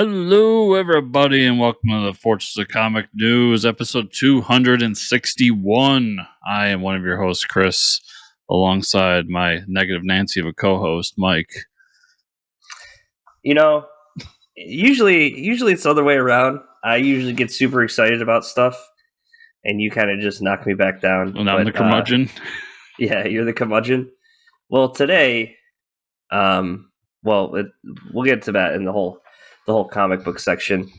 Hello, everybody, and welcome to the Fortress of Comic News, episode 261. I am one of your hosts, Chris, alongside my negative Nancy of a co-host, Mike. You know, usually it's the other way around. I usually get super excited about stuff, and you kind of just knock me back down. And I'm the curmudgeon. Yeah, you're the curmudgeon. Well, today, we'll get to that in the whole comic book section.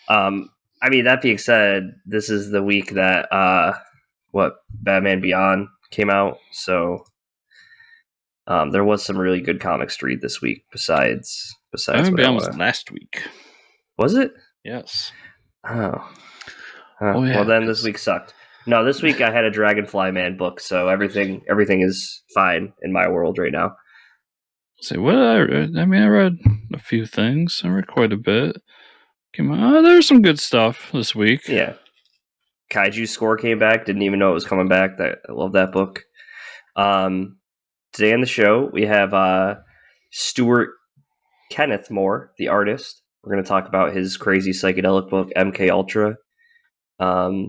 That being said, this is the week that Batman Beyond came out, so there was some really good comics to read this week. Besides, Batman Beyond was last week. Was it? Yes. Oh, yeah, well, then this week sucked. No, this week I had a Dragonfly Man book, so everything is fine in my world right now. So what I read? I read a few things. I read quite a bit. There's some good stuff this week. Yeah. Kaijuscore came back. Didn't even know it was coming back. I love that book. Today on the show, we have Stuart Kenneth Moore, the artist. We're going to talk about his crazy psychedelic book, MK Ultra. I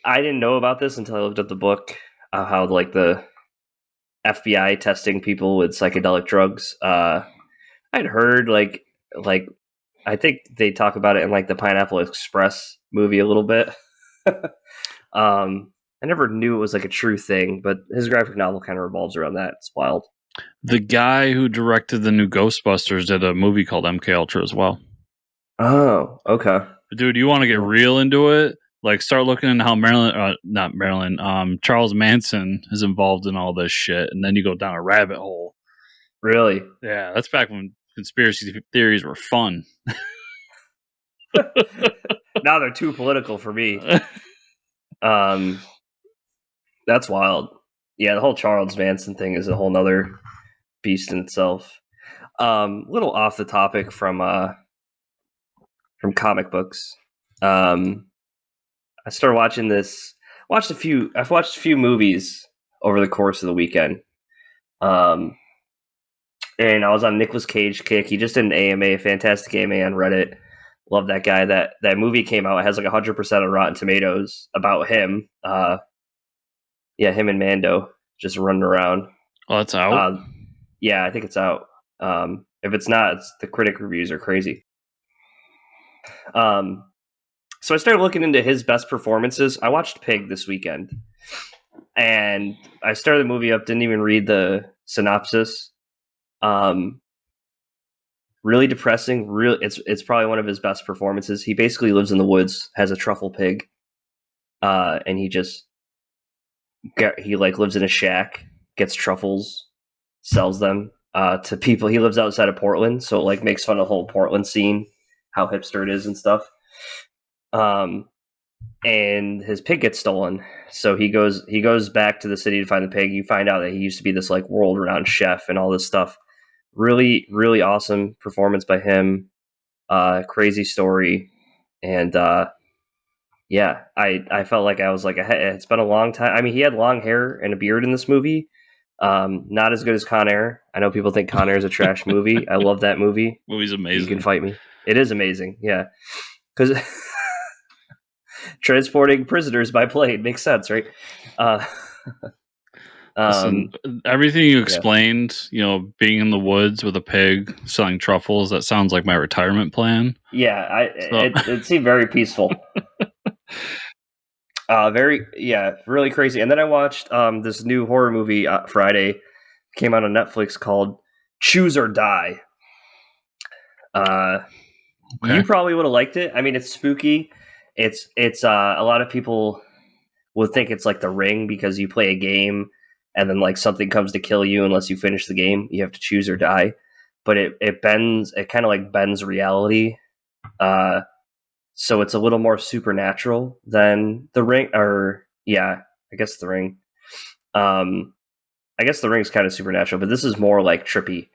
didn't know about this until I looked up the book, how like the FBI testing people with psychedelic drugs. I'd heard like I think they talk about it in like the Pineapple Express movie a little bit. I never knew it was like a true thing, but his graphic novel kind of revolves around that. It's wild. The guy who directed the new Ghostbusters did a movie called MK Ultra as well. Oh, okay. Dude, you want to get real into it? Like, start looking into how Charles Manson is involved in all this shit, and then you go down a rabbit hole. Really? Yeah, that's back when conspiracy theories were fun. Now they're too political for me. That's wild. Yeah, the whole Charles Manson thing is a whole nother beast in itself. Little off the topic from comic books. I started watching this. I've watched a few movies over the course of the weekend. And I was on Nicolas Cage kick. He just did an AMA, a fantastic AMA on Reddit. Love that guy. That movie came out. It has like 100% on Rotten Tomatoes about him. Him and Mando just running around. Oh, it's out? Yeah, I think it's out. If it's not, the critic reviews are crazy. So I started looking into his best performances. I watched Pig this weekend, and I started the movie up. Didn't even read the synopsis. Really depressing. It's probably one of his best performances. He basically lives in the woods, has a truffle pig, and he lives in a shack, gets truffles, sells them to people. He lives outside of Portland, so it like makes fun of the whole Portland scene, how hipster it is and stuff. And his pig gets stolen, so he goes back to the city to find the pig. You find out that he used to be this like world-renowned chef and all this stuff. Really, really awesome performance by him. Crazy story, and I felt like I was like, it's been a long time. He had long hair and a beard in this movie. Not as good as Con Air. I know people think Con Air is a trash movie. I love that movie. Movie's amazing. You can fight me. It is amazing. Yeah, because transporting prisoners by plane makes sense, right? Listen, everything you explained, being in the woods with a pig, selling truffles, that sounds like my retirement plan. Yeah, it seemed very peaceful. Really crazy. And then I watched this new horror movie Friday. Came out on Netflix called Choose or Die. Okay. You probably would have liked it. It's spooky. It's a lot of people would think it's like The Ring because you play a game and then like something comes to kill you unless you finish the game. You have to choose or die. But it kind of like bends reality. So it's a little more supernatural than The Ring, I guess The Ring. I guess The Ring's kind of supernatural, but this is more like trippy.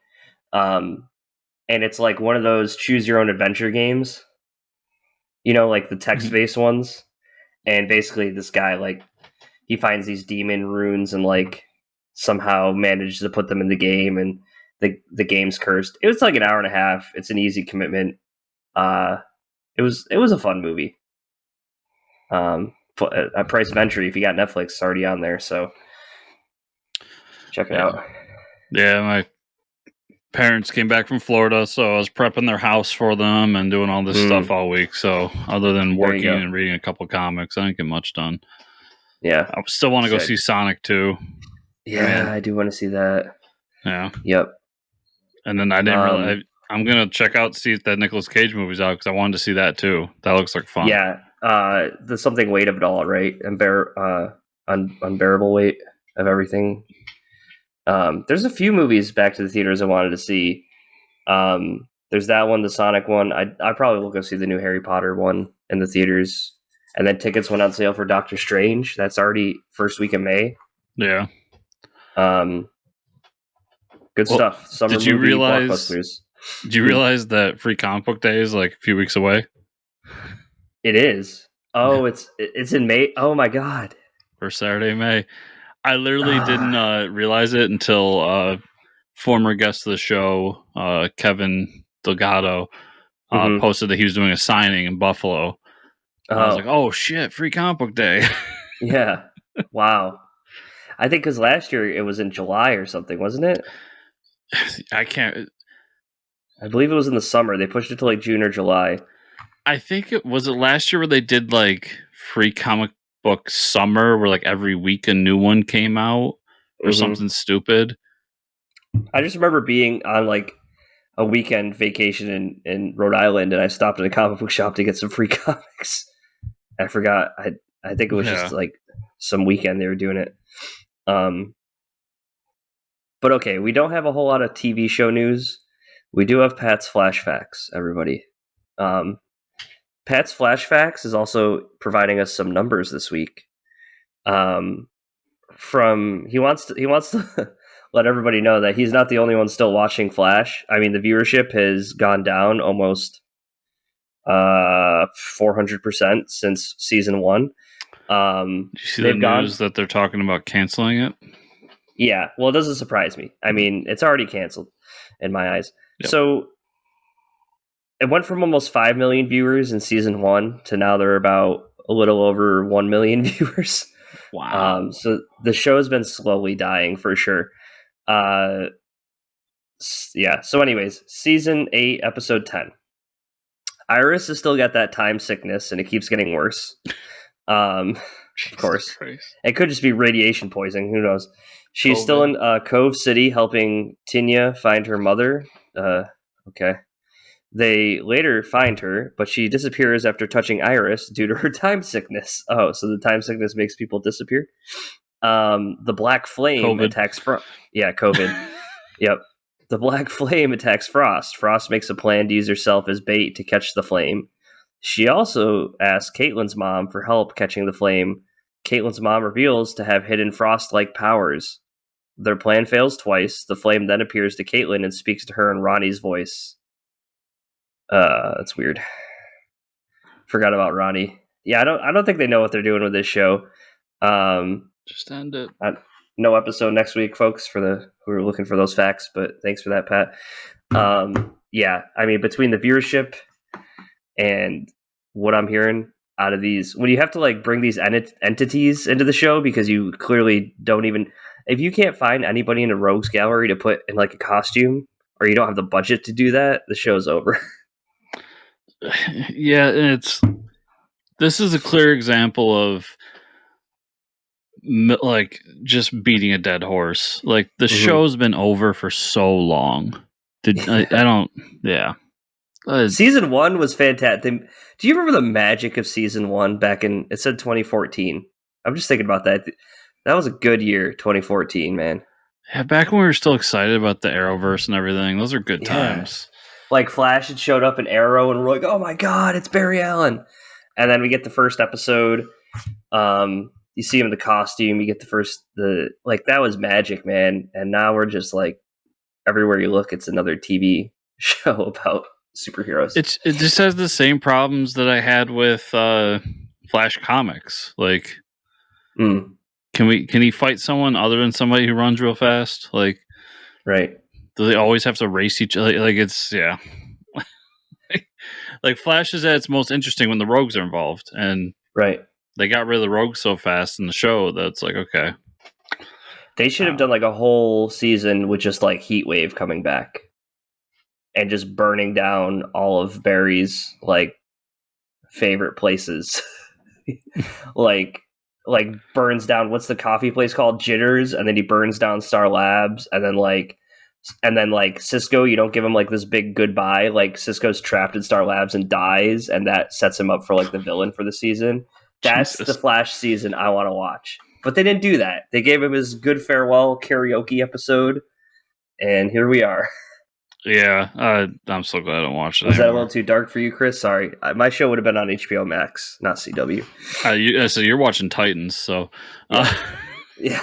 And it's like one of those choose your own adventure games, like the text-based ones. And basically this guy, like, he finds these demon runes and like somehow manages to put them in the game, and the game's cursed. It was like an hour and a half. It's an easy commitment. It was a fun movie. A price of entry if you got Netflix, it's already on there, so check it out. Yeah, my parents came back from Florida, so I was prepping their house for them and doing all this stuff all week. So other than working and reading a couple comics, I didn't get much done. Yeah. I still want to go see Sonic 2. Yeah, I do want to see that. Yeah. Yep. And then I didn't really... I'm going to check out, see if that Nicolas Cage movie's out, because I wanted to see that too. That looks like fun. Yeah. The something weight of it all, right? Unbearable weight of everything. There's a few movies back to the theaters I wanted to see. There's that one, the Sonic one. I probably will go see the new Harry Potter one in the theaters. And then tickets went on sale for Doctor Strange. That's already first week of May. Yeah. Good stuff. Summer did you movie realize, blockbusters. Did you realize that Free Comic Book Day is like a few weeks away? It is. Oh, it's in May. Oh my God. First Saturday in May. I literally didn't realize it until former guest of the show, Kevin Delgado, posted that he was doing a signing in Buffalo. I was like, oh shit, Free Comic Book Day. Yeah. Wow. I think because last year it was in July or something, wasn't it? I believe it was in the summer. They pushed it to like June or July. I think it was last year where they did like Free Comic Book Summer, where like every week a new one came out or something stupid. I just remember being on like a weekend vacation in Rhode Island, and I stopped at a comic book shop to get some free comics. I forgot. I think it was just like some weekend they were doing it. But okay, we don't have a whole lot of TV show news. We do have Pat's Flash Facts, everybody. Pat's Flash Facts is also providing us some numbers this week. He wants to let everybody know that he's not the only one still watching Flash. I mean, the viewership has gone down almost 400% since season 1. Did you see the news that they're talking about canceling it? Yeah, well, it doesn't surprise me. I mean, it's already canceled in my eyes. Yep. So it went from almost 5 million viewers in season 1 to now they're about a little over 1 million viewers. Wow. So the show has been slowly dying for sure. Yeah. So anyways, season 8, episode 10. Iris has still got that time sickness and it keeps getting worse. Of course. Christ. It could just be radiation poisoning. Who knows? She's still in Cove City helping Tinya find her mother. Okay. They later find her, but she disappears after touching Iris due to her time sickness. Oh, so the time sickness makes people disappear? The Black Flame attacks Frost. Yeah, COVID. Yep. The Black Flame attacks Frost. Frost makes a plan to use herself as bait to catch the flame. She also asks Caitlin's mom for help catching the flame. Caitlin's mom reveals to have hidden Frost-like powers. Their plan fails twice. The flame then appears to Caitlin and speaks to her in Ronnie's voice. That's weird. Forgot about Ronnie. Yeah, I don't think they know what they're doing with this show. Just end it. No episode next week, folks, for who are looking for those facts, but thanks for that, Pat. Yeah, I mean, between the viewership and what I'm hearing out of these, when you have to like bring these entities into the show because you clearly don't even, if you can't find anybody in a rogues gallery to put in like a costume, or you don't have the budget to do that, the show's over. Yeah, this is a clear example of like just beating a dead horse. Like the show's been over for so long. I don't. Yeah. Season 1 was fantastic. Do you remember the magic of season 1 back in? It said 2014. I'm just thinking about that. That was a good year, 2014, man. Yeah, back when we were still excited about the Arrowverse and everything. Those are good times. Like Flash had showed up in Arrow, and we're like, "Oh my god, it's Barry Allen!" And then we get the first episode. You see him in the costume. You get that was magic, man. And now we're just like, everywhere you look, it's another TV show about superheroes. It just has the same problems that I had with Flash Comics. Like, can he fight someone other than somebody who runs real fast? Like, right. they always have to race each other. Like it's like Flash is at its most interesting when the rogues are involved, and right. They got rid of the rogues so fast in the show that's like okay. They should have done like a whole season with just like Heat Wave coming back and just burning down all of Barry's like favorite places. like burns down, what's the coffee place called? Jitters, and then he burns down Star Labs, and then like Cisco, you don't give him like this big goodbye. Like Cisco's trapped in Star Labs and dies, and that sets him up for like the villain for the season. That's the Flash season I want to watch. But they didn't do that. They gave him his good farewell karaoke episode, and here we are. Yeah, I'm so glad I don't watch it. Was that a little too dark for you, Chris? Sorry. My show would have been on HBO Max, not CW. So you're watching Titans, so... Yeah.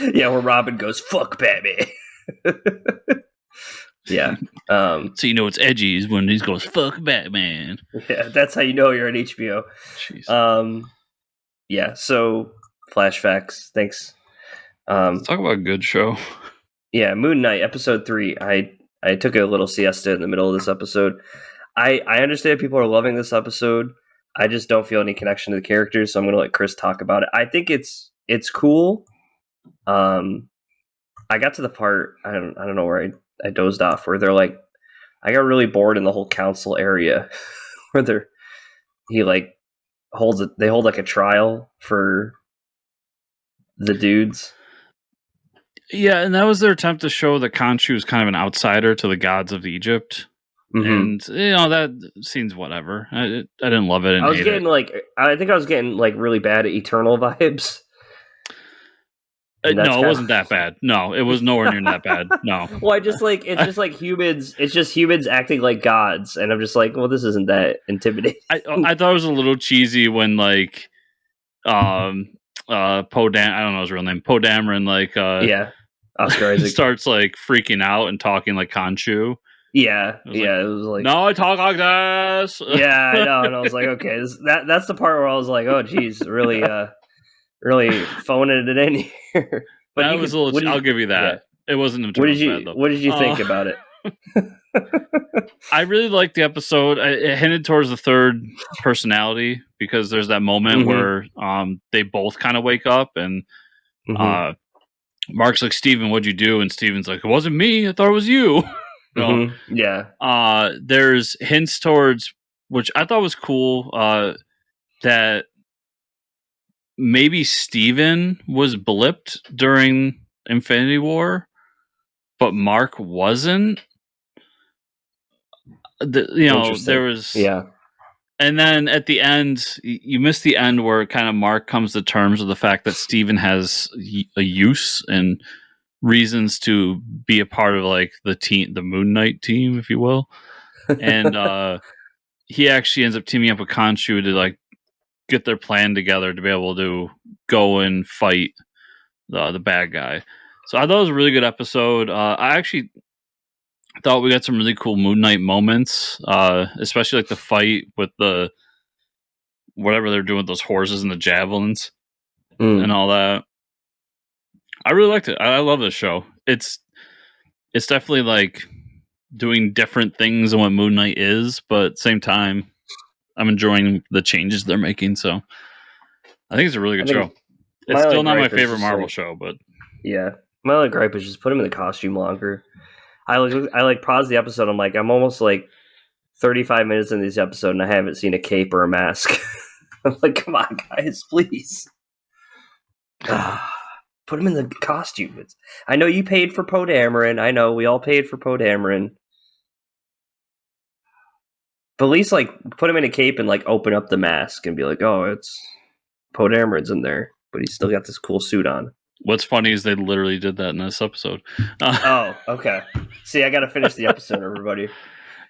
Yeah, where Robin goes, fuck Batman. Yeah. So you know it's edgy is when he goes, fuck Batman. Yeah, that's how you know you're on HBO. Jeez. Yeah, so Flash Facts. Thanks. Let's talk about a good show. Yeah, Moon Knight, episode 3. I took a little siesta in the middle of this episode. I understand people are loving this episode. I just don't feel any connection to the characters, so I'm going to let Chris talk about it. I think it's cool. I got to the part, I don't know where I dozed off, where they're like, I got really bored in the whole council area where they hold like a trial for the dudes. Yeah, and that was their attempt to show that Khonshu is kind of an outsider to the gods of Egypt. Mm-hmm. And that seems whatever. I didn't love it. I was getting I think I was getting like really bad Eternal vibes. No, it wasn't that bad. No, it was nowhere near that bad. No. Well, it's just like humans. It's just humans acting like gods, and I'm just like, well, this isn't that intimidating. I thought it was a little cheesy when like, I don't know his real name, Poe Dameron, Oscar Isaac starts like freaking out and talking like Khonshu. Yeah, it was like, no, I talk like this. Yeah, I know, and I was like, okay, that's the part where I was like, oh, geez, really phoning it in here. But that was a little. I'll give you that. Yeah. It wasn't. What did you think about it? I really liked the episode. It hinted towards the third personality because there's that moment where they both kind of wake up and Mark's like, Steven, what'd you do? And Steven's like, it wasn't me. I thought it was you. Yeah. There's hints towards, which I thought was cool, that maybe Steven was blipped during Infinity War, but Mark wasn't. There was... Yeah. And then at the end, you missed the end where kind of Mark comes to terms with the fact that Steven has a use and reasons to be a part of like the team, the Moon Knight team, if you will. And he actually ends up teaming up with Khonshu to like get their plan together to be able to go and fight the bad guy. So I thought it was a really good episode. I actually thought we got some really cool Moon Knight moments, especially like the fight with the whatever they're doing with those horses and the javelins and all that. I really liked it. I love this show. It's definitely like doing different things than what Moon Knight is, but at the same time, I'm enjoying the changes they're making. So I think it's a really good show. It's still not my favorite Marvel show, but yeah, my only gripe is just put him in the costume longer. I pause the episode. I'm like, I'm almost like 35 minutes in this episode, and I haven't seen a cape or a mask. I'm like, come on, guys, please. Put him in the costume. I know you paid for Poe Dameron. I know we all paid for Poe Dameron. But at least like put him in a cape and like open up the mask and be like, oh, it's Poe Dameron's in there, but he's still got this cool suit on. What's funny is they literally did that in this episode. Oh, okay. See, I got to finish the episode, everybody.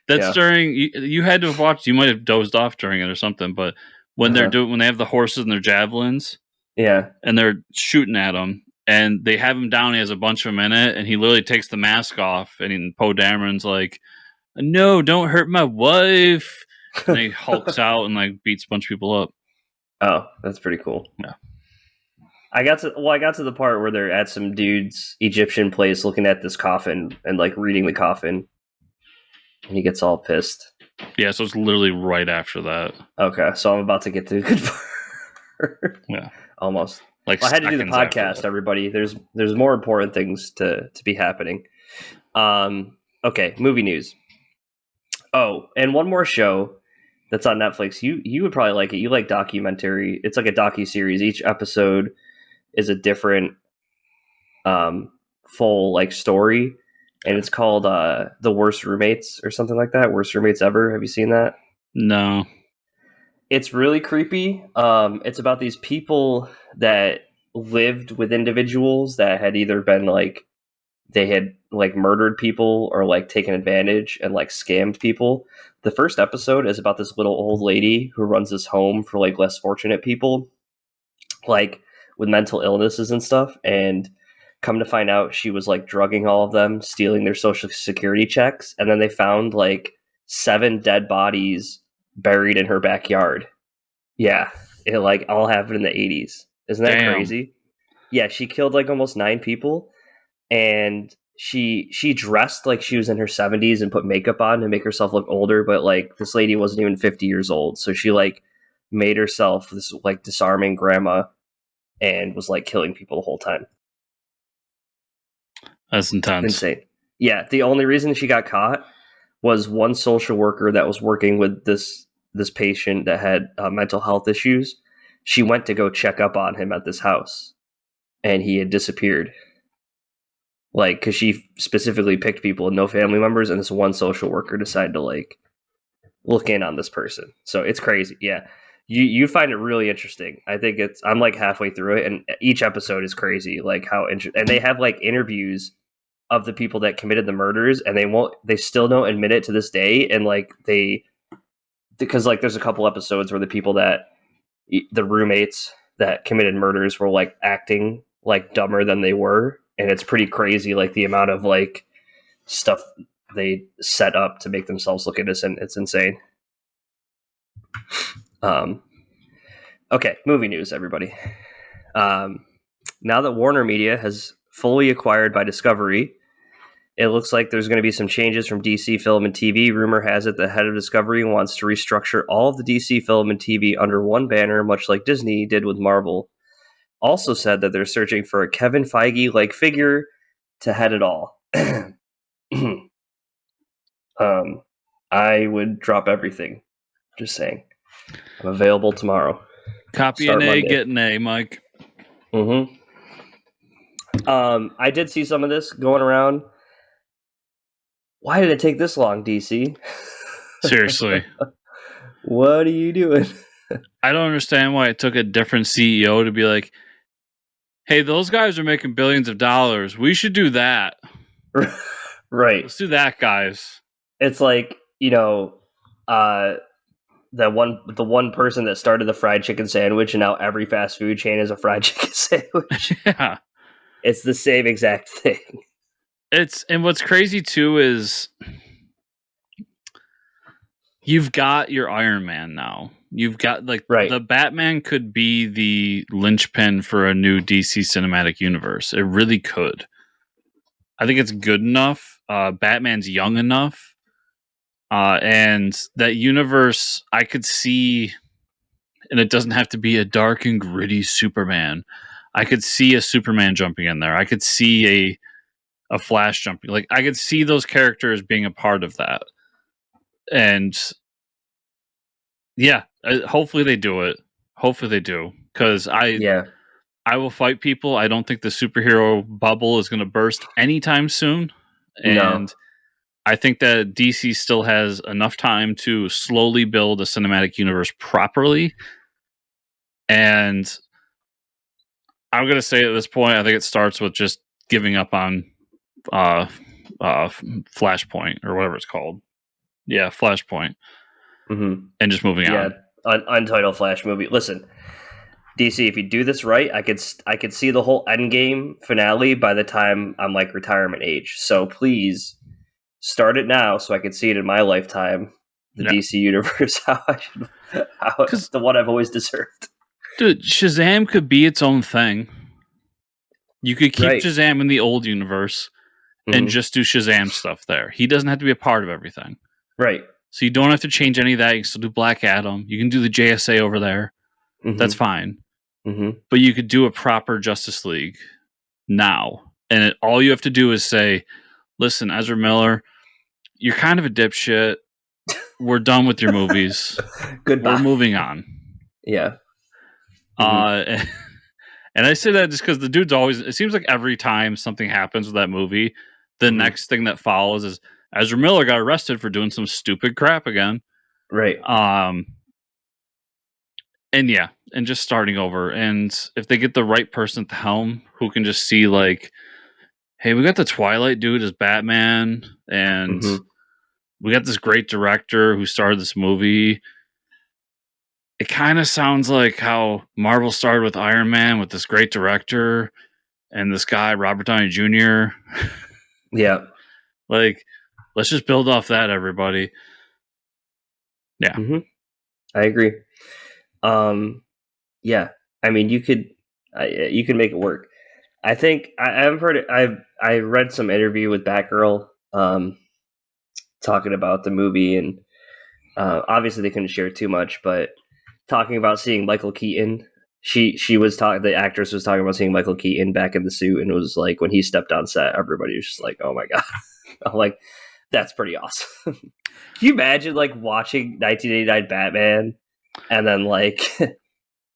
That's during you had to have watched. You might have dozed off during it or something. But when when they have the horses and their javelins, and they're shooting at them, and they have him down. He has a bunch of them in it, and he literally takes the mask off, and Poe Dameron's like, "No, don't hurt my wife." And he hulks out and like beats a bunch of people up. Oh, that's pretty cool. Yeah. I got to the part where they're at some dude's Egyptian place looking at this coffin and like reading the coffin, and he gets all pissed. Yeah, so it's literally right after that. Okay, so I'm about to get to the good part. Yeah, almost. Like I had to do the seconds after podcast. that. Everybody, there's more important things to be happening. Okay, movie news. Oh, and one more show that's on Netflix. You would probably like it. You like documentary. It's like a docu-series. Each episode is a different full like story, and it's called The Worst Roommates or something like that. Worst Roommates Ever. Have you seen that? No. It's really creepy. It's about these people that lived with individuals that had either been like they had like murdered people or like taken advantage and like scammed people. The first episode is about this little old lady who runs this home for like less fortunate people, like with mental illnesses and stuff. And come to find out, she was like drugging all of them, stealing their social security checks. And then they found like 7 dead bodies buried in her backyard. Yeah, it like all happened in the 80s. Isn't that crazy? Yeah, she killed like almost 9 people. And she dressed like she was in her 70s and put makeup on to make herself look older, but like this lady wasn't even 50 years old, so she like made herself this like disarming grandma and was like killing people the whole time. That's intense. Insane. Yeah, the only reason she got caught was one social worker that was working with this patient that had mental health issues. She went to go check up on him at this house, and he had disappeared. Like, because she specifically picked people with no family members, and this one social worker decided to like look in on this person. So it's crazy. Yeah, you find it really interesting. I think I'm like halfway through it, and each episode is crazy. Like how and they have like interviews of the people that committed the murders, and they still don't admit it to this day. And like because like there's a couple episodes where the people the roommates that committed murders were like acting like dumber than they were. And it's pretty crazy, like the amount of like stuff they set up to make themselves look innocent. It's insane. Okay, movie news, everybody. Now that Warner Media has fully acquired by Discovery, it looks like there's going to be some changes from DC Film and TV. Rumor has it the head of Discovery wants to restructure all of the DC Film and TV under one banner, much like Disney did with Marvel. Also said that they're searching for a Kevin Feige-like figure to head it all. I would drop everything. Just saying. I'm available tomorrow. Copy an A, get an A, Mike. Mm-hmm. I did see some of this going around. Why did it take this long, DC? Seriously. What are you doing? I don't understand why it took a different CEO to be like, hey, those guys are making billions of dollars. We should do that. Right. Let's do that, guys. It's like, the one person that started the fried chicken sandwich, and now every fast food chain is a fried chicken sandwich. Yeah. It's the same exact thing. And what's crazy too is you've got your Iron Man now. You've got the Batman could be the linchpin for a new DC cinematic universe. It really could. I think it's good enough. Batman's young enough. And that universe I could see, and it doesn't have to be a dark and gritty Superman. I could see a Superman jumping in there. I could see a Flash jumping. Like I could see those characters being a part of that. And yeah, hopefully they do it. Hopefully they do. Because I will fight people. I don't think the superhero bubble is going to burst anytime soon. And I think that DC still has enough time to slowly build a cinematic universe properly. And I'm going to say at this point, I think it starts with just giving up on Flashpoint or whatever it's called. Yeah, Flashpoint. Mm-hmm. And just moving on. Untitled Flash movie. Listen, DC, if you do this right, I could see the whole Endgame finale by the time I'm like retirement age. So please start it now so I could see it in my lifetime. The DC universe, how the one I've always deserved. Dude, Shazam could be its own thing. You could keep Right. Shazam in the old universe and just do Shazam stuff there. He doesn't have to be a part of everything. Right. So you don't have to change any of that. You can still do Black Adam. You can do the JSA over there. That's fine. But you could do a proper Justice League now. And all you have to do is say, listen, Ezra Miller, you're kind of a dipshit. We're done with your movies. Goodbye. We're moving on. Yeah. And I say that just because the dude's always, it seems like every time something happens with that movie, the next thing that follows is Ezra Miller got arrested for doing some stupid crap again. Right. And yeah, and just starting over. And if they get the right person at the helm who can just see, like, hey, we got the Twilight dude as Batman, and we got this great director who started this movie. It kind of sounds like how Marvel started with Iron Man with this great director and this guy, Robert Downey Jr. Yeah. Like, let's just build off that, everybody. Yeah. I agree. Yeah. I mean, you could make it work. I think I've heard it. I read some interview with Batgirl, talking about the movie, and obviously they couldn't share too much, but talking about seeing Michael Keaton. She was talking. The actress was talking about seeing Michael Keaton back in the suit, and it was like when he stepped on set, everybody was just like, "Oh my god!" I'm like, that's pretty awesome. Can you imagine like watching 1989 Batman, and then like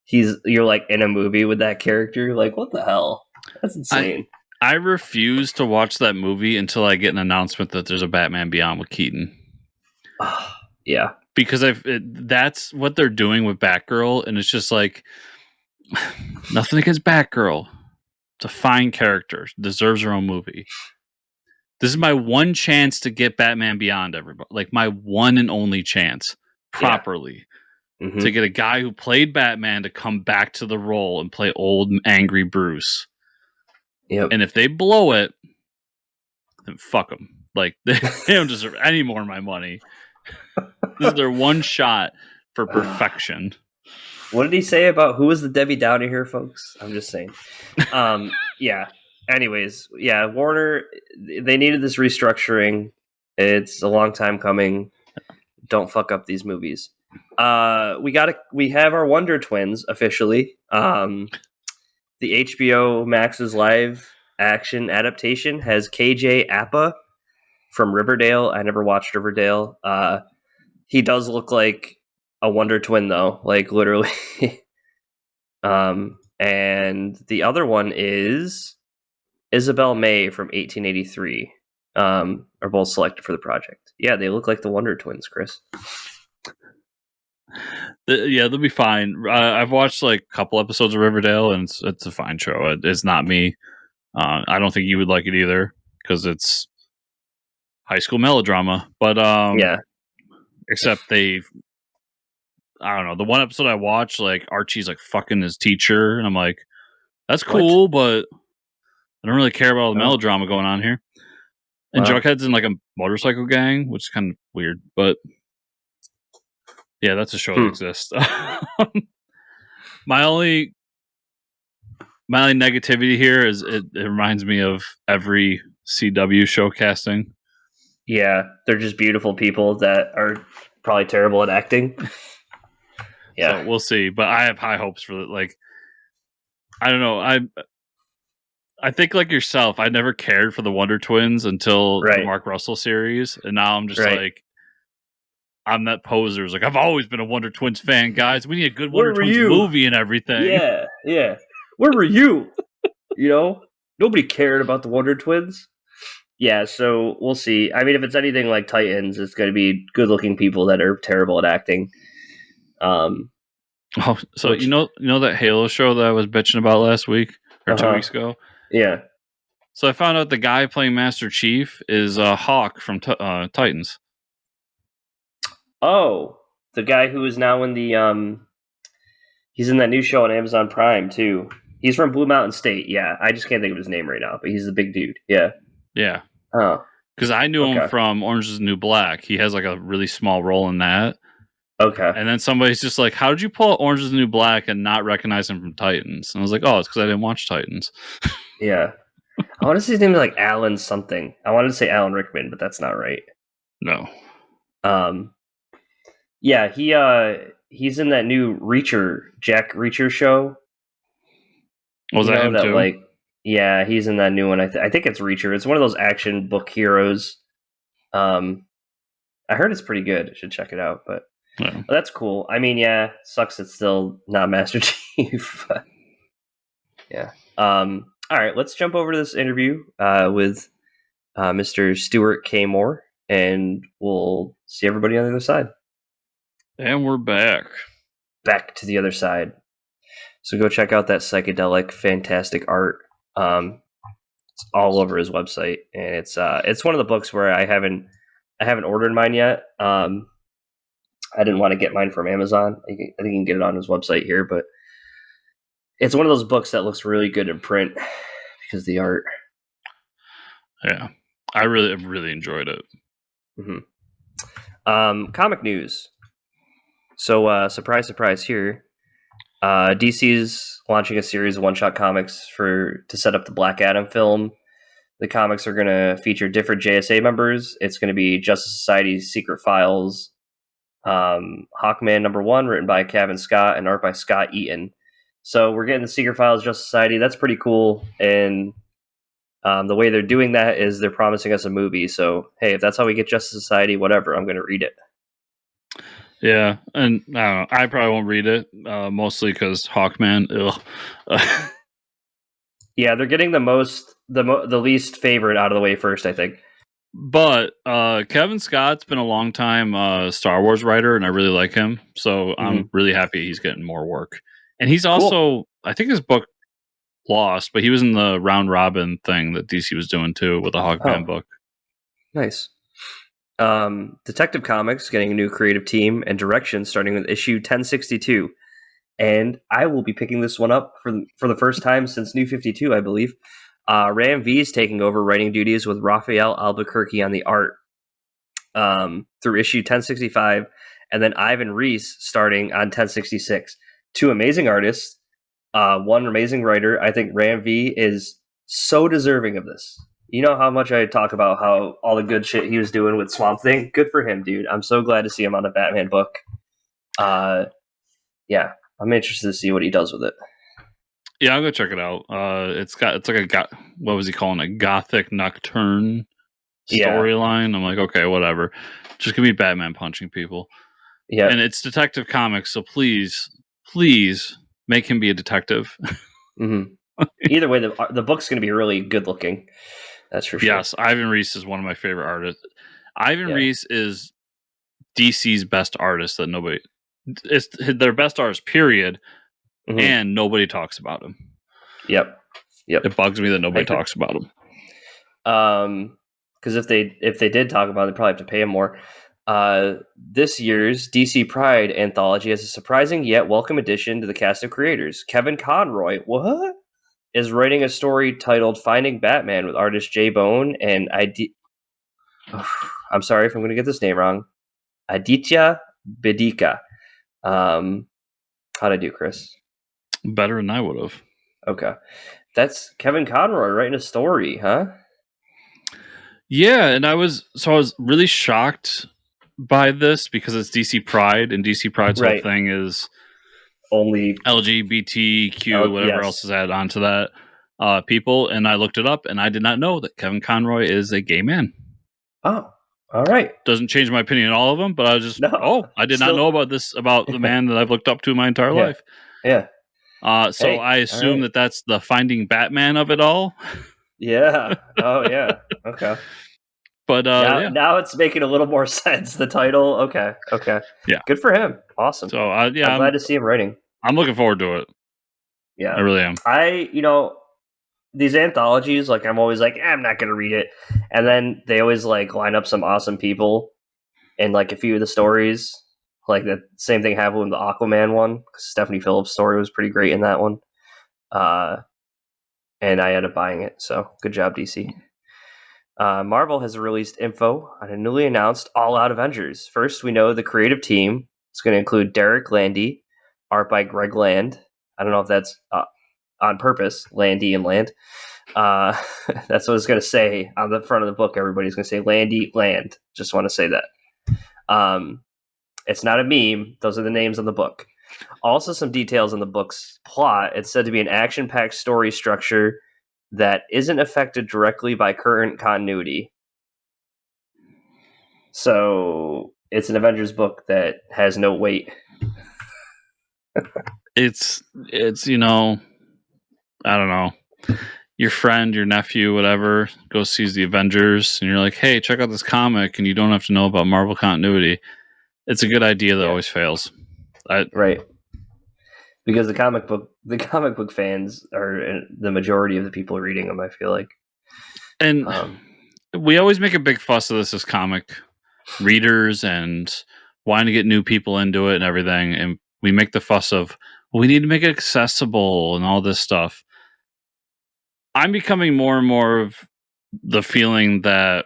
you're like in a movie with that character? Like, what the hell? That's insane. I refuse to watch that movie until I get an announcement that there's a Batman Beyond with Keaton. Yeah. Because that's what they're doing with Batgirl, and it's just like, nothing against Batgirl. It's a fine character. Deserves her own movie. This is my one chance to get Batman Beyond, everybody. Like, my one and only chance, properly, to get a guy who played Batman to come back to the role and play old, angry Bruce. Yep. And if they blow it, then fuck them. Like, they don't deserve any more of my money. This is their one shot for perfection. What did he say about who was the Debbie Downer here, folks? I'm just saying. Yeah. Anyways, yeah, Warner, they needed this restructuring. It's a long time coming. Don't fuck up these movies. We have our Wonder Twins officially. The HBO Max's live action adaptation has KJ Apa from Riverdale. I never watched Riverdale. He does look like a Wonder Twin, though, like literally. And the other one is Isabel May from 1883. Are both selected for the project. Yeah, they look like the Wonder Twins, Chris. Yeah, they'll be fine. I've watched like a couple episodes of Riverdale, and it's a fine show. It's not me. I don't think you would like it either because it's high school melodrama. But yeah. Except I don't know. The one episode I watched, like Archie's like fucking his teacher, and I'm like, that's cool, but I don't really care about all the melodrama going on here. And Jughead's in like a motorcycle gang, which is kind of weird, but yeah, that's a show that exists. My only negativity here is it reminds me of every CW show casting. Yeah, they're just beautiful people that are probably terrible at acting. Yeah, so we'll see. But I have high hopes for it. Like, I don't know. I think like yourself, I never cared for the Wonder Twins until the Mark Russell series, and now I'm just like, I'm that poser. It's like, I've always been a Wonder Twins fan, guys. We need a good Wonder Twins movie and everything. Yeah. Where were you? You know, nobody cared about the Wonder Twins. Yeah, so we'll see. I mean, if it's anything like Titans, it's going to be good-looking people that are terrible at acting. You know that Halo show that I was bitching about last week or 2 weeks ago? Yeah. So I found out the guy playing Master Chief is Hawk from Titans. Oh, the guy who is now in the he's in that new show on Amazon Prime too. He's from Blue Mountain State. Yeah, I just can't think of his name right now, but he's the big dude. Yeah. Yeah. Oh. Because I knew him from Orange Is the New Black. He has like a really small role in that. Okay. And then somebody's just like, how did you pull out Orange is the New Black and not recognize him from Titans? And I was like, oh, it's because I didn't watch Titans. Yeah. I want to say his name is like Alan something. I wanted to say Alan Rickman, but that's not right. No. Yeah, he's in that new Jack Reacher show. Was that him too? Like, yeah, he's in that new one. I think it's Reacher. It's one of those action book heroes. I heard it's pretty good. I should check it out, but that's cool. I mean, yeah, sucks it's still not Master Chief. But yeah. All right, let's jump over to this interview with Mr. Stuart K. Moore, and we'll see everybody on the other side. And we're back. Back to the other side. So go check out that psychedelic, fantastic art. It's all over his website, and it's one of the books where I haven't ordered mine yet. I didn't want to get mine from Amazon. I think you can get it on his website here, but it's one of those books that looks really good in print because of the art. Yeah, I really enjoyed it. Mm-hmm. Comic news. So, surprise, surprise here. DC's launching a series of one-shot comics to set up the Black Adam film. The comics are going to feature different JSA members. It's going to be Justice Society's Secret Files, Hawkman #1, written by Kevin Scott and art by Scott Eaton. So we're getting the Secret Files Justice Society. That's pretty cool. And the way they're doing that is they're promising us a movie. So, hey, if that's how we get Justice Society, whatever, I'm going to read it. Yeah, and I don't know. I probably won't read it, mostly because Hawkman. Yeah, they're getting the least favorite out of the way first, I think. But Kevin Scott's been a long time Star Wars writer, and I really like him. So I'm really happy he's getting more work. And he's also, I think his book lost, but he was in the round robin thing that DC was doing too with the Hawkman book. Nice. Detective Comics getting a new creative team and direction starting with issue 1062. And I will be picking this one up for the first time since New 52, I believe. Ram V is taking over writing duties with Raphael Albuquerque on the art through issue 1065, and then Ivan Reis starting on 1066. Two amazing artists, one amazing writer. I think Ram V is so deserving of this. You know how much I talk about how all the good shit he was doing with Swamp Thing? Good for him, dude. I'm so glad to see him on a Batman book. Yeah, I'm interested to see what he does with it. Yeah, I'll go check it out. It's like what was he calling it? Gothic Nocturne storyline. Yeah. I'm like, okay, whatever. Just give me Batman punching people. Yeah, and it's Detective Comics, so please make him be a detective. Mm-hmm. Either way, the book's going to be really good looking. That's for sure. Yes, Ivan Reis is one of my favorite artists. Ivan Reis is DC's best artist that nobody. It's their best artist, period. Mm-hmm. And nobody talks about him. Yep. It bugs me that nobody talks about him. Because if they did talk about it, they'd probably have to pay him more. This year's DC Pride anthology has a surprising yet welcome addition to the cast of creators. Kevin Conroy, is writing a story titled "Finding Batman" with artist Jay Bone and I'm sorry if I'm going to get this name wrong. Aditya Bidika. How'd I do, Chris? Better than I would have. Okay. That's Kevin Conroy writing a story, huh? Yeah, and I was really shocked by this because it's DC Pride, and DC Pride's whole thing is only LGBTQ, whatever else is added onto that people. And I looked it up, and I did not know that Kevin Conroy is a gay man. Oh, all right. Doesn't change my opinion on all of them, but I was just I did not know about this about the man that I've looked up to my entire life. Yeah. So I assume that that's the Finding Batman of it all. Yeah. Oh, yeah. Okay. But now it's making a little more sense. The title. Okay. Yeah. Good for him. Awesome. So I'm glad to see him writing. I'm looking forward to it. Yeah, I really am. These anthologies, like I'm always like, I'm not going to read it, and then they always like line up some awesome people in like a few of the stories. Like the same thing happened with the Aquaman one. Stephanie Phillips' story was pretty great in that one. And I ended up buying it. So good job, DC. Marvel has released info on a newly announced all-out Avengers. First, we know the creative team It's going to include Derek Landy, art by Greg Land. I don't know if that's on purpose, Landy and Land. That's what it's going to say on the front of the book. Everybody's going to say Landy Land. Just want to say that. It's not a meme. Those are the names on the book. Also, some details on the book's plot. It's said to be an action-packed story structure that isn't affected directly by current continuity. So it's an Avengers book that has no weight. It's you know, I don't know. Your friend, your nephew, whatever, goes sees the Avengers, and you're like, "Hey, check out this comic," and you don't have to know about Marvel continuity. It's a good idea that always fails. Right. Because the comic book fans are the majority of the people reading them, I feel like. And we always make a big fuss of this as comic readers and wanting to get new people into it and everything. And we make the fuss of, well, we need to make it accessible and all this stuff. I'm becoming more and more of the feeling that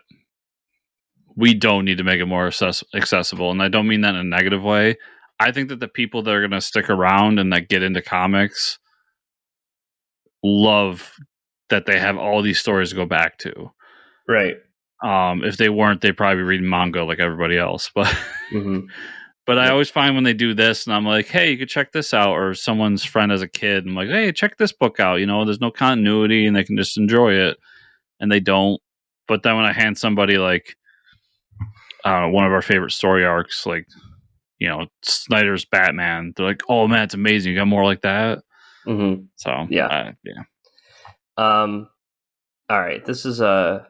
we don't need to make it more accessible. And I don't mean that in a negative way. I think that the people that are going to stick around and that get into comics love that they have all these stories to go back to. Right. If they weren't, they'd probably be reading manga like everybody else. But but I always find when they do this, and I'm like, hey, you could check this out. Or someone's friend as a kid, I'm like, hey, check this book out. You know, there's no continuity, and they can just enjoy it. And they don't. But then when I hand somebody like one of our favorite story arcs, like, you know, Snyder's Batman, they're like, oh man, it's amazing. You got more like that. So yeah. All right, this is a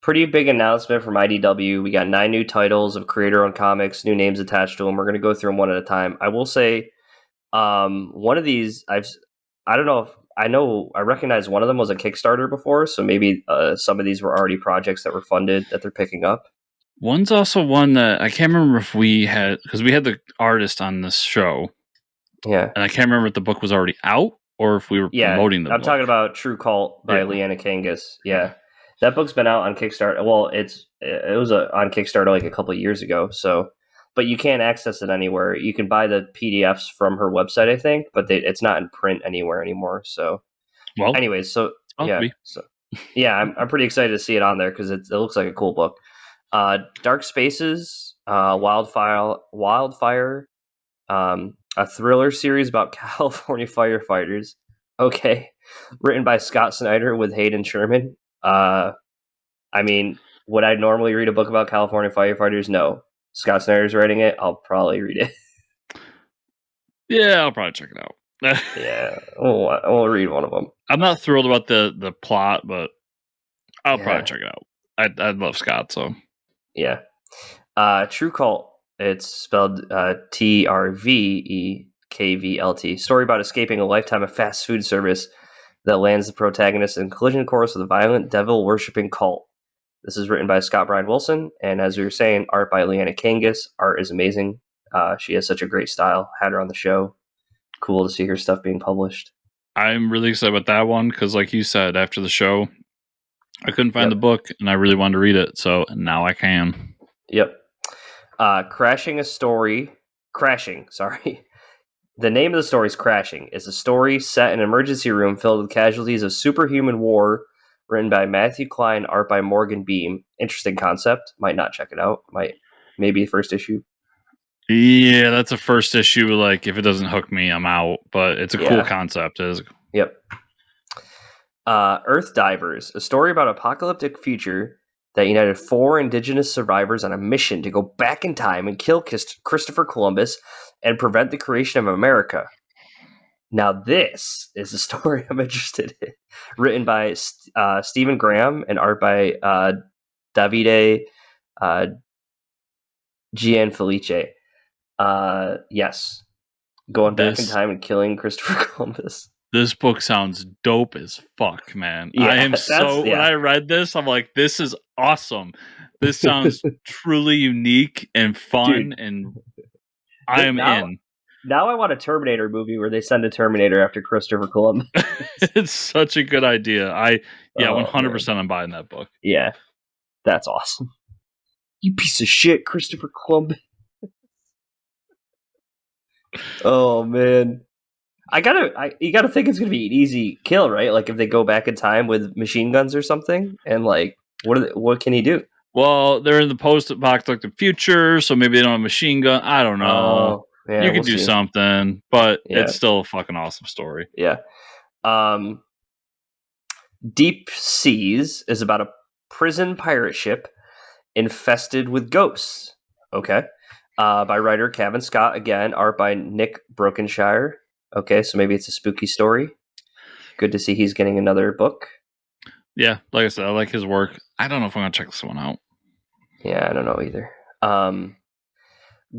pretty big announcement from IDW. We got 9 new titles of creator-owned comics, new names attached to them. We're going to go through them one at a time. I will say, one of these, I don't know if I recognize one of them was a Kickstarter before, so maybe some of these were already projects that were funded that they're picking up. One's also one that I can't remember if we had, because we had the artist on this show. Yeah. And I can't remember if the book was already out or if we were promoting the book. I'm talking about True Cult by Leanna Kangas. Yeah. That book's been out on Kickstarter. Well, it was on Kickstarter like a couple of years ago. So, but you can't access it anywhere. You can buy the PDFs from her website, I think, but it's not in print anywhere anymore. So, well, anyways, so yeah, I'm pretty excited to see it on there because it looks like a cool book. Dark Spaces, Wildfire, a thriller series about California firefighters. Okay, written by Scott Snyder with Hayden Sherman. I mean, would I normally read a book about California firefighters? No. Scott Snyder's writing it. I'll probably read it. Yeah, I'll probably check it out. Yeah, we'll read one of them. I'm not thrilled about the plot, but I'll probably check it out. I love Scott, so yeah. True Cult. It's spelled TRVEKVLT. Story about escaping a lifetime of fast food service that lands the protagonist in collision course with a violent devil-worshipping cult. This is written by Scott Bryan Wilson, and as we were saying, art by Leanna Kangas. Art is amazing. She has such a great style. Had her on the show. Cool to see her stuff being published. I'm really excited about that one because, like you said, after the show, I couldn't find the book, and I really wanted to read it, so now I can. Yep. Crashing. The name of the story is Crashing. It's a story set in an emergency room filled with casualties of superhuman war, written by Matthew Klein, art by Morgan Beam. Interesting concept. Might not check it out. Maybe the first issue. Yeah, that's a first issue. Like, if it doesn't hook me, I'm out. But it's a cool concept. Yep. Earth Divers, a story about an apocalyptic future that united 4 indigenous survivors on a mission to go back in time and kill Christopher Columbus and prevent the creation of America. Now, this is a story I'm interested in. Written by Stephen Graham and art by Davide Gianfelice. Yes. Going back in time and killing Christopher Columbus. This book sounds dope as fuck, man. Yeah, I am when I read this, I'm like, this is awesome. This sounds truly unique and fun, and I am in. Now I want a Terminator movie where they send a Terminator after Christopher Columbus. It's such a good idea. 100% I'm buying that book. Yeah, that's awesome. You piece of shit, Christopher Columbus. Oh man. You gotta think it's gonna be an easy kill, right? Like if they go back in time with machine guns or something, and like what can he do? Well, they're in the post-apocalyptic future, so maybe they don't have a machine gun. I don't know. Oh, yeah, You we'll could do see. something, but Yeah, it's still a fucking awesome story. yeah. Deep Seas is about a prison pirate ship infested with ghosts. Okay. By writer Kevin Scott again, art by Nick Brokenshire. Okay, so maybe it's a spooky story. Good to see he's getting another book. Yeah, like I said, I like his work. I don't know if I'm gonna check this one out. Yeah, I don't know either.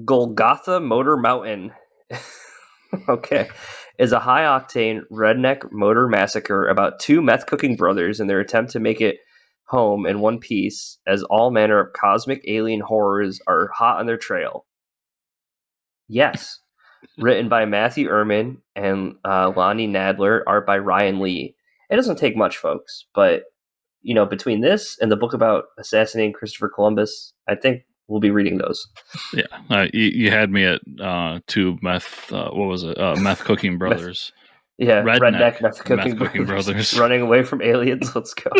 Golgotha Motor Mountain. Okay. Is a high octane redneck motor massacre about two meth cooking brothers and their attempt to make it home in one piece as all manner of cosmic alien horrors are hot on their trail. Yes. Written by Matthew Ehrman and Lonnie Nadler, art by Ryan Lee. It doesn't take much, folks, but between this and the book about assassinating Christopher Columbus, I think we'll be reading those. Yeah, you had me at two meth. What was it? Meth cooking brothers. Yeah, redneck meth cooking brothers running away from aliens. Let's go.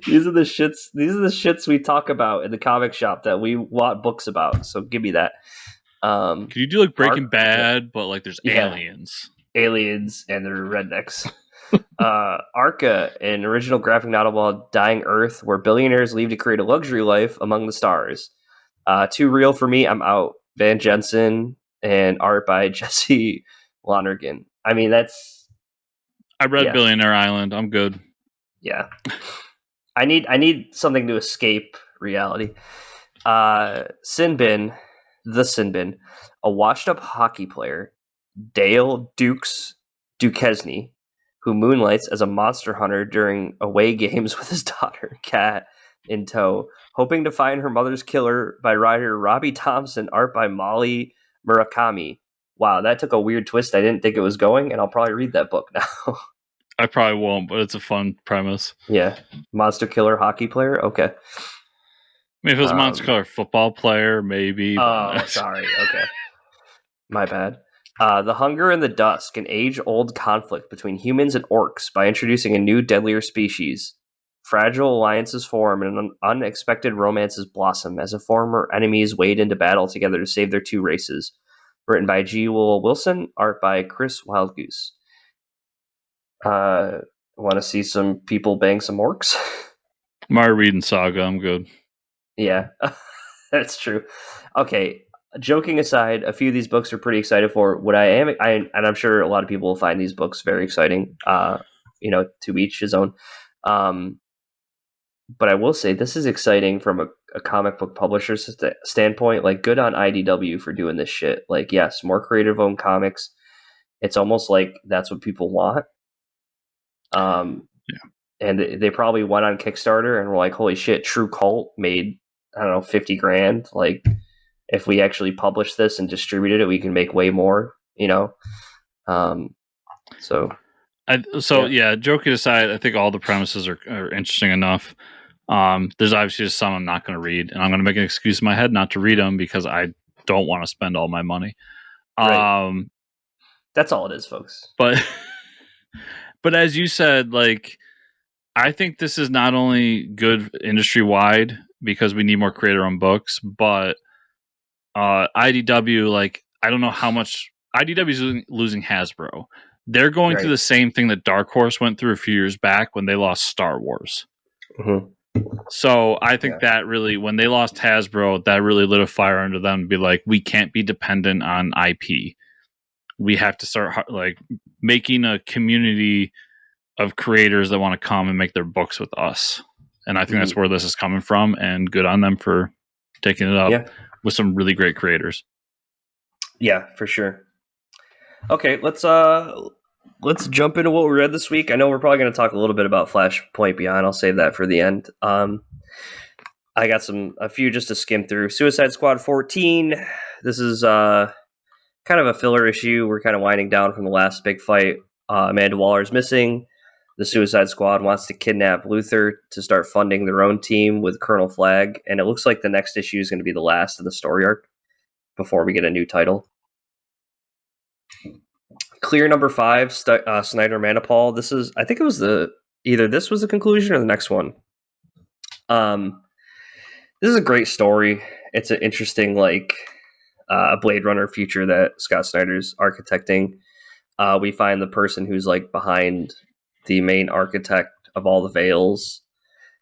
These are the shits we talk about in the comic shop that we want books about. So give me that. Can you do like Breaking Bad, but like there's aliens and they're rednecks. Arca, an original graphic novel about dying Earth, where billionaires leave to create a luxury life among the stars. Too real for me. I'm out. Van Jensen and art by Jesse Lonergan. I mean, I read Billionaire Island. I'm good. Yeah. I need something to escape reality. Sinbin, a washed-up hockey player, Dale Duquesne, who moonlights as a monster hunter during away games with his daughter, Kat, in tow, hoping to find her mother's killer, by writer Robbie Thompson, art by Molly Murakami. Wow, that took a weird twist I didn't think it was going, and I'll probably read that book now. I probably won't, but it's a fun premise. Yeah. Monster killer hockey player? Okay. I mean, if it was a monster killer football player, maybe. Oh, sorry. Okay. My bad. The Hunger and the Dusk, an age-old conflict between humans and orcs by introducing a new, deadlier species. Fragile alliances form and unexpected romances blossom as the former enemies wade into battle together to save their two races. Written by G. Will Wilson, art by Chris Wildgoose. Want to see some people bang some orcs? I'm already reading Saga. I'm good. Yeah, that's true. Okay, joking aside, a few of these books are pretty excited for. What and I'm sure a lot of people will find these books very exciting. To each his own. But I will say this is exciting from a comic book publisher's standpoint. Like, good on IDW for doing this shit. Like, yes, more creative owned comics. It's almost like that's what people want. And they probably went on Kickstarter and were like, holy shit, True Cult made, I don't know, 50 grand. Like, if we actually publish this and distributed it, we can make way more, joking aside, I think all the premises are interesting enough. There's obviously just some I'm not going to read, and I'm going to make an excuse in my head not to read them because I don't want to spend all my money. Right. That's all it is, folks. But as you said, like, I think this is not only good industry wide because we need more creator-owned books, but IDW, like, I don't know how much IDW is losing Hasbro. They're going through the same thing that Dark Horse went through a few years back when they lost Star Wars. Mm-hmm. So I think that really, when they lost Hasbro, that really lit a fire under them to be like, we can't be dependent on IP. We have to start like making a community of creators that want to come and make their books with us. And I think that's where this is coming from, and good on them for taking it up with some really great creators. Yeah, for sure. Okay, let's jump into what we read this week. I know we're probably going to talk a little bit about Flashpoint Beyond. I'll save that for the end. I got a few just to skim through. Suicide Squad 14. This is kind of a filler issue. We're kind of winding down from the last big fight. Amanda Waller's missing. The Suicide Squad wants to kidnap Luthor to start funding their own team with Colonel Flag, and it looks like the next issue is going to be the last of the story arc before we get a new title. Clear number 5, Snyder Manipal. I think it was either this was the conclusion or the next one. This is a great story. It's an interesting, Blade Runner future that Scott Snyder's architecting. We find the person who's behind the main architect of all the Veils,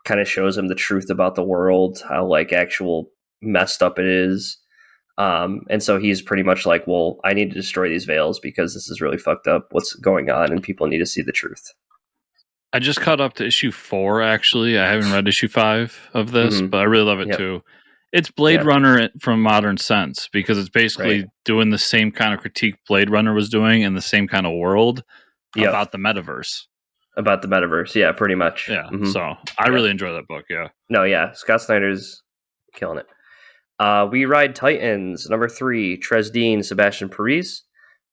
kind of shows him the truth about the world, how actual messed up it is. And so he's pretty much well, I need to destroy these Veils because this is really fucked up what's going on and people need to see the truth. I just caught up to issue 4, actually. I haven't read issue 5 of this, but I really love it too. It's Blade Runner from modern sense because it's basically doing the same kind of critique Blade Runner was doing in the same kind of world about the metaverse. About the metaverse, yeah, pretty much. Yeah, so I really enjoy that book, yeah. No, yeah, Scott Snyder's killing it. We Ride Titans, number 3, Tresdine, Sebastian Paris.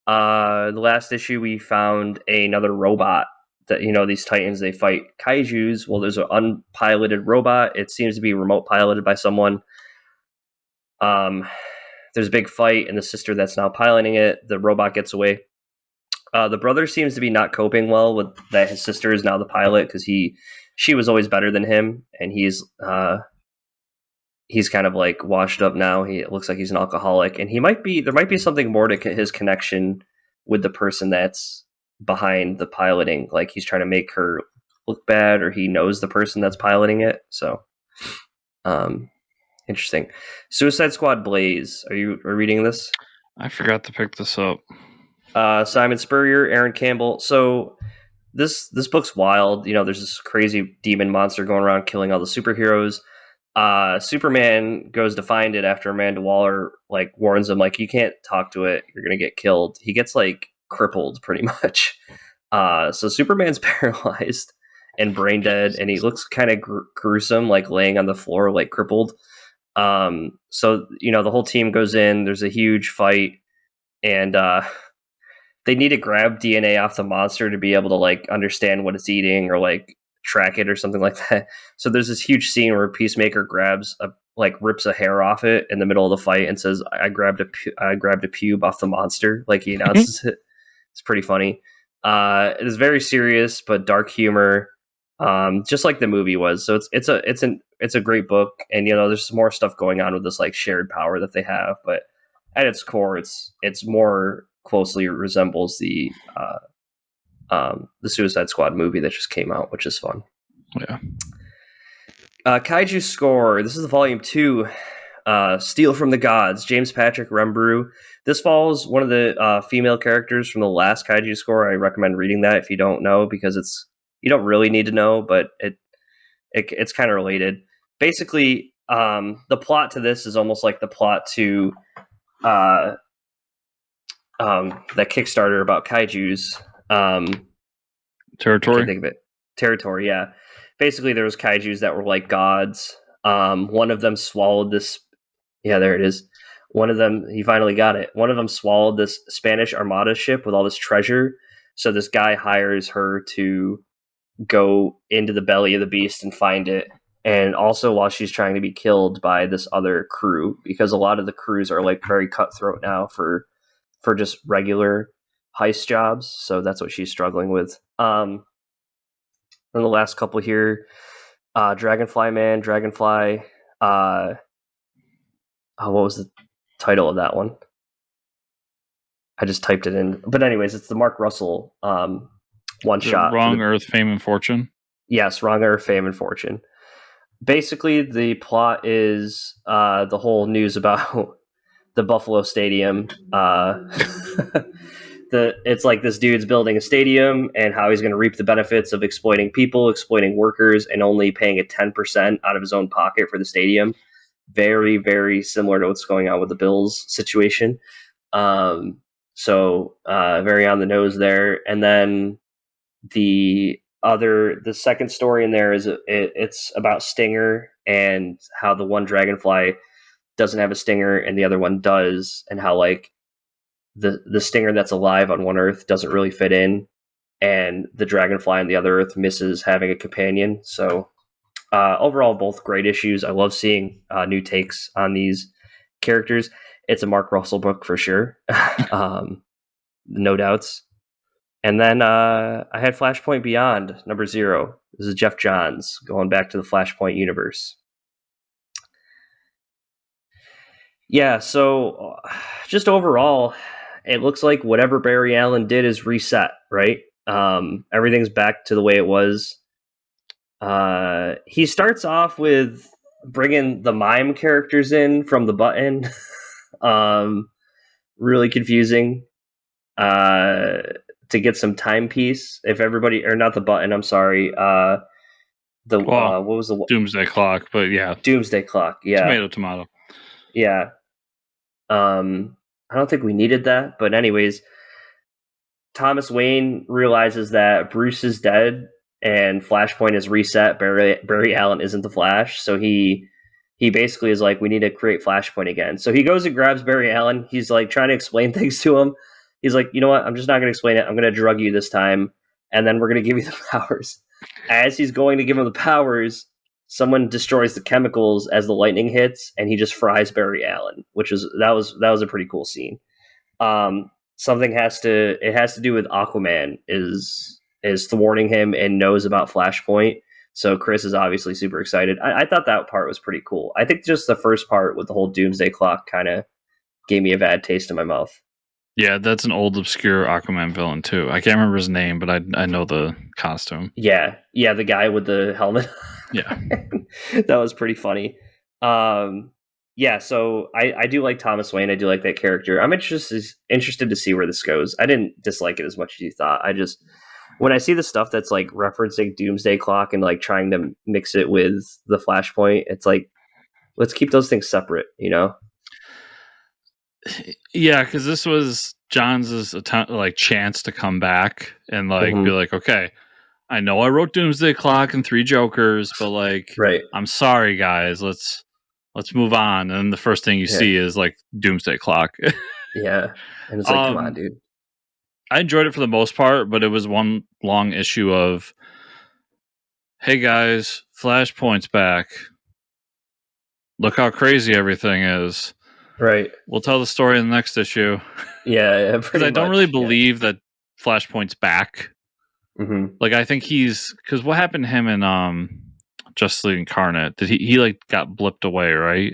The last issue, we found another robot that, these Titans, they fight kaijus. Well, there's an unpiloted robot. It seems to be remote piloted by someone. There's a big fight, and the sister that's now piloting it, the robot gets away. The brother seems to be not coping well with that his sister is now the pilot because she was always better than him, and he's kind of washed up now. It looks like he's an alcoholic, and there might be something more to his connection with the person that's behind the piloting. He's trying to make her look bad, or he knows the person that's piloting it. So, interesting. Suicide Squad Blaze. Are you reading this? I forgot to pick this up. Simon Spurrier, Aaron Campbell. So this book's wild. There's this crazy demon monster going around killing all the superheroes. Superman goes to find it after Amanda Waller warns him you can't talk to it, you're gonna get killed. He gets crippled pretty much. So Superman's paralyzed and brain dead, and he looks kind of gruesome, laying on the floor crippled. So the whole team goes in. There's a huge fight, and they need to grab DNA off the monster to be able to understand what it's eating or track it or something like that. So there's this huge scene where Peacemaker grabs rips a hair off it in the middle of the fight and says, I grabbed a pube off the monster. He announces it. It's pretty funny. It is very serious but dark humor, just like the movie was. So it's a great book, and there's some more stuff going on with this shared power that they have, but at its core, it's more closely resembles the Suicide Squad movie that just came out, which is fun. Yeah. Kaijuscore. This is the volume 2. Steal from the Gods. James Patrick Rembrew. This follows one of the female characters from the last Kaijuscore. I recommend reading that if you don't know, because you don't really need to know, but it's kind of related. Basically, the plot to this is almost like the plot to that Kickstarter about kaijus. Territory? I can't think of it. Territory, yeah. Basically, there was kaijus that were gods. One of them swallowed this. Yeah, there it is. One of them, he finally got it. One of them swallowed this Spanish Armada ship with all this treasure. So this guy hires her to go into the belly of the beast and find it. And also while she's trying to be killed by this other crew, because a lot of the crews are very cutthroat now for just regular heist jobs. So that's what she's struggling with. And the last couple here, Dragonfly Man, Dragonfly. What was the title of that one? I just typed it in. But anyways, it's the Mark Russell one shot. Wrong Earth, Fame, and Fortune? Yes, Wrong Earth, Fame, and Fortune. Basically, the plot is the whole news about the Buffalo Stadium. It's this dude's building a stadium and how he's going to reap the benefits of exploiting people, exploiting workers, and only paying a 10% out of his own pocket for the stadium. Very, very similar to what's going on with the Bills situation. So very on the nose there. And then the second story in there is it's about Stinger and how the one Dragonfly doesn't have a stinger and the other one does, and how the stinger that's alive on one Earth doesn't really fit in, and the Dragonfly on the other Earth misses having a companion. So overall, both great issues. I love seeing new takes on these characters. It's a Mark Russell book for sure. no doubts. And then I had Flashpoint Beyond, number 0. This is Jeff Johns, going back to the Flashpoint universe. Yeah, so just overall, it looks like whatever Barry Allen did is reset, right? Everything's back to the way it was. He starts off with bringing the mime characters in from the button. Really confusing. To get some timepiece, if everybody, or not the button, I'm sorry. What was the Doomsday Clock? But yeah, Doomsday Clock. Yeah, tomato. Yeah. I don't think we needed that, but anyways, Thomas Wayne realizes that Bruce is dead and Flashpoint is reset. Barry Allen isn't the Flash, so he basically is like, we need to create Flashpoint again. So he goes and grabs Barry Allen. He's like trying to explain things to him. He's like, you know what? I'm just not going to explain it. I'm going to drug you this time, and then we're going to give you the powers. As he's going to give him the powers, someone destroys the chemicals as the lightning hits, and he just fries Barry Allen, that was a pretty cool scene. Something has to do with Aquaman is thwarting him and knows about Flashpoint. So Chris is obviously super excited. I thought that part was pretty cool. I think just the first part with the whole Doomsday Clock kind of gave me a bad taste in my mouth. Yeah, that's an old obscure Aquaman villain too. I can't remember his name, but I know the costume. Yeah, the guy with the helmet. Yeah. That was pretty funny. Yeah, so I do like Thomas Wayne. I do like that character. I'm interested to see where this goes. I didn't dislike it as much as you thought. When I see the stuff that's like referencing Doomsday Clock and like trying to mix it with the Flashpoint, it's like, let's keep those things separate, you know? Yeah, because this was John's chance to come back and be like, okay, I know I wrote Doomsday Clock and 3 Jokers, but right. I'm sorry, guys. Let's move on. And the first thing you see is like Doomsday Clock. Yeah, and it's like, come on, dude. I enjoyed it for the most part, but it was one long issue of, hey guys, Flashpoint's back. Look how crazy everything is. Right. We'll tell the story in the next issue. Yeah, because I don't really believe that Flashpoint's back. Mm-hmm. Like, I think because what happened to him in Justice League Incarnate? Did he got blipped away, right?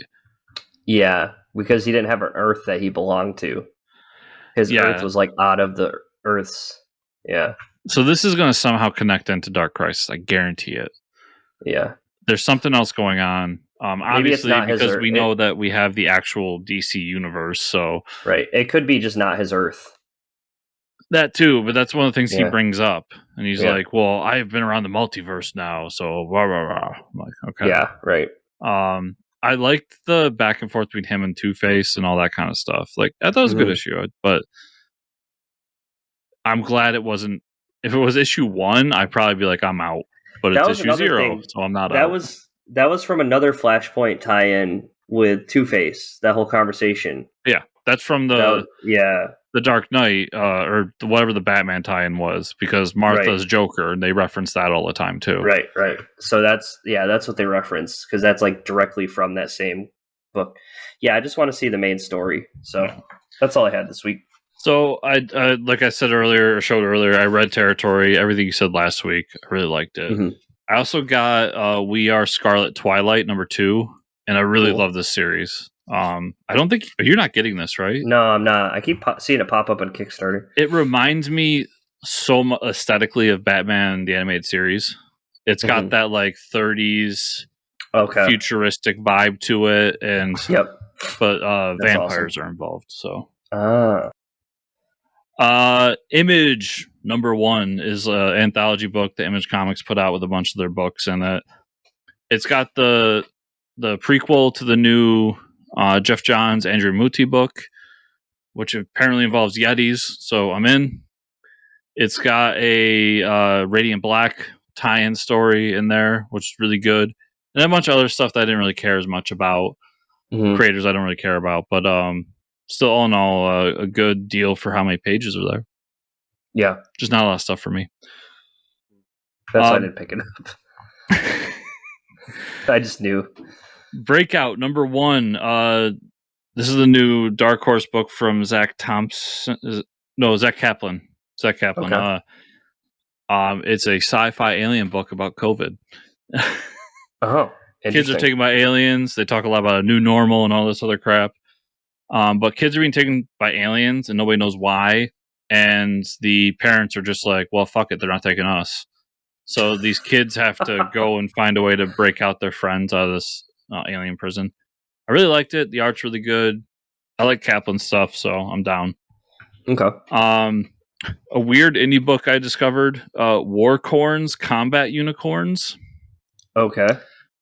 Yeah, because he didn't have an Earth that he belonged to. His Earth was like out of the Earths. Yeah. So this is going to somehow connect into Dark Crisis. I guarantee it. Yeah. There's something else going on. Obviously, because we know that we have the actual DC universe. So right, it could be just not his Earth. That too, but that's one of the things he brings up, and he's like, "Well, I've been around the multiverse now, so blah blah blah." I'm like, okay, yeah, right. I liked the back and forth between him and Two-Face and all that kind of stuff. Like, I thought it was a good issue, but I'm glad it wasn't. If it was issue 1, I'd probably be like, I'm out. But it's issue 0, so I'm not out. That was from another Flashpoint tie-in with Two-Face. That whole conversation. Yeah, that's from the Dark Knight or whatever the Batman tie-in was, because Martha's Joker, and they reference that all the time too. Right. So that's what they reference, because that's like directly from that same book. Yeah, I just want to see the main story. So that's all I had this week. So I like I said earlier, or showed earlier, I read Territory. Everything you said last week, I really liked it. Mm-hmm. I also got We Are Scarlet Twilight number 2, and I really love this series. I don't think you're not getting this, right? No, I'm not. I keep seeing it pop up on Kickstarter. It reminds me so much aesthetically of Batman the Animated Series. It's got that like 30s futuristic vibe to it, and but vampires are involved. So Image number 1 is an anthology book that Image Comics put out with a bunch of their books in it. It's got the prequel to the new Jeff Johns, Andrew Muti book, which apparently involves Yetis, so I'm in. It's got a Radiant Black tie-in story in there, which is really good, and a bunch of other stuff that I didn't really care as much about. Creators I don't really care about, but still, all in all, a good deal for how many pages are there. Yeah, just not a lot of stuff for me. That's why I didn't pick it up. I just knew. Breakout number 1. This is the new Dark Horse book from Zach Thompson. No, Zach Kaplan. Okay. It's a sci-fi alien book about COVID. Oh, Kids are taken by aliens. They talk a lot about a new normal and all this other crap. But kids are being taken by aliens and nobody knows why. And the parents are just like, well, fuck it. They're not taking us. So these kids have to go and find a way to break out their friends out of this alien prison. I really liked it. The art's really good. I like Kaplan stuff, so I'm down. Okay. A weird indie book I discovered, Warcorns, Combat Unicorns. Okay.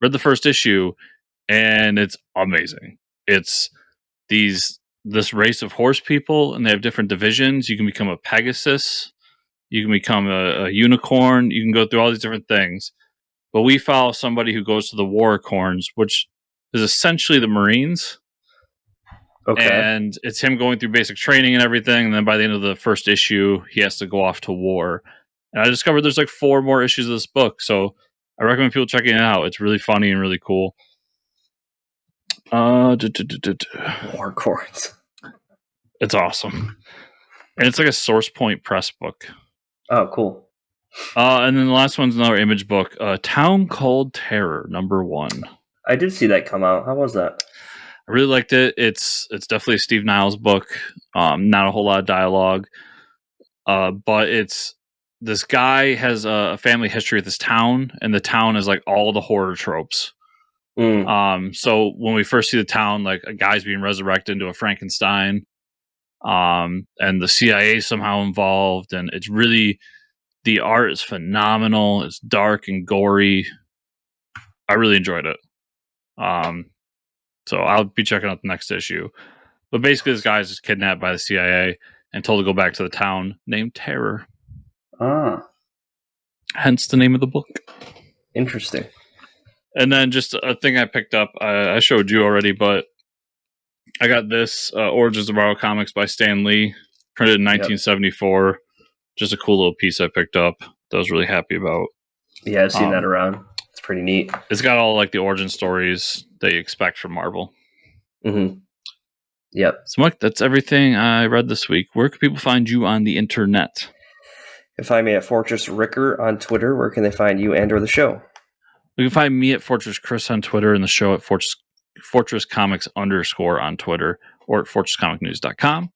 Read the first issue, and it's amazing. It's this race of horse people, and they have different divisions. You can become a Pegasus. You can become a unicorn. You can go through all these different things. But we follow somebody who goes to the Warcorns, which is essentially the Marines. Okay. And it's him going through basic training and everything. And then by the end of the first issue, he has to go off to war. And I discovered there's like 4 more issues of this book. So I recommend people checking it out. It's really funny and really cool. Warcorns. It's awesome. And it's like a Source Point Press book. Oh, cool. And then the last one's another Image book, Town Called Terror, #1. I did see that come out. How was that? I really liked it. It's definitely a Steve Niles book. Not a whole lot of dialogue. But it's this guy has a family history with this town, and the town is like all the horror tropes. So when we first see the town, like a guy's being resurrected into a Frankenstein, and the CIA is somehow involved, and it's really, the art is phenomenal. It's dark and gory. I really enjoyed it. So I'll be checking out the next issue. But basically, this guy is just kidnapped by the CIA and told to go back to the town named Terror. Hence the name of the book. Interesting. And then just a thing I picked up, I showed you already, but I got this Origins of Marvel Comics by Stan Lee, printed in 1974. Yep. Just a cool little piece I picked up that I was really happy about. Yeah, I've seen that around. It's pretty neat. It's got all like the origin stories that you expect from Marvel. Mm-hmm. Yep. So Mike, that's everything I read this week. Where can people find you on the internet? You can find me at Fortress Ricker on Twitter. Where can they find you and or the show? You can find me at Fortress Chris on Twitter and the show at Fortress Comics _ on Twitter or at FortressComicNews.com.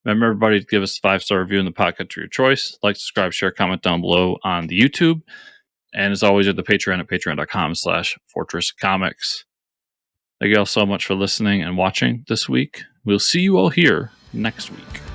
Remember, everybody, to give us a 5-star review in the podcast of your choice. Like, subscribe, share, comment down below on the YouTube. And as always, at the Patreon at patreon.com/FortressComics. Thank you all so much for listening and watching this week. We'll see you all here next week.